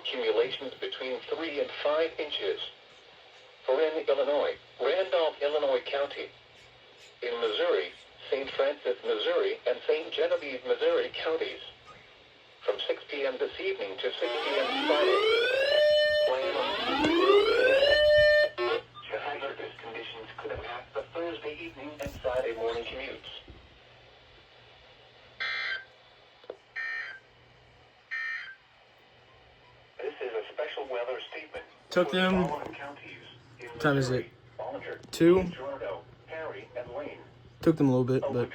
accumulations between 3 and 5 inches. For in Illinois, Randolph, Illinois County. In Missouri, St. Francis, Missouri, and St. Genevieve, Missouri counties. From 6 p.m. this evening to 6 p.m. Friday. The hazardous conditions could impact the Thursday evening and Friday morning commutes. This is a special weather statement. Took them. What time is it? 2. Took them a little bit, but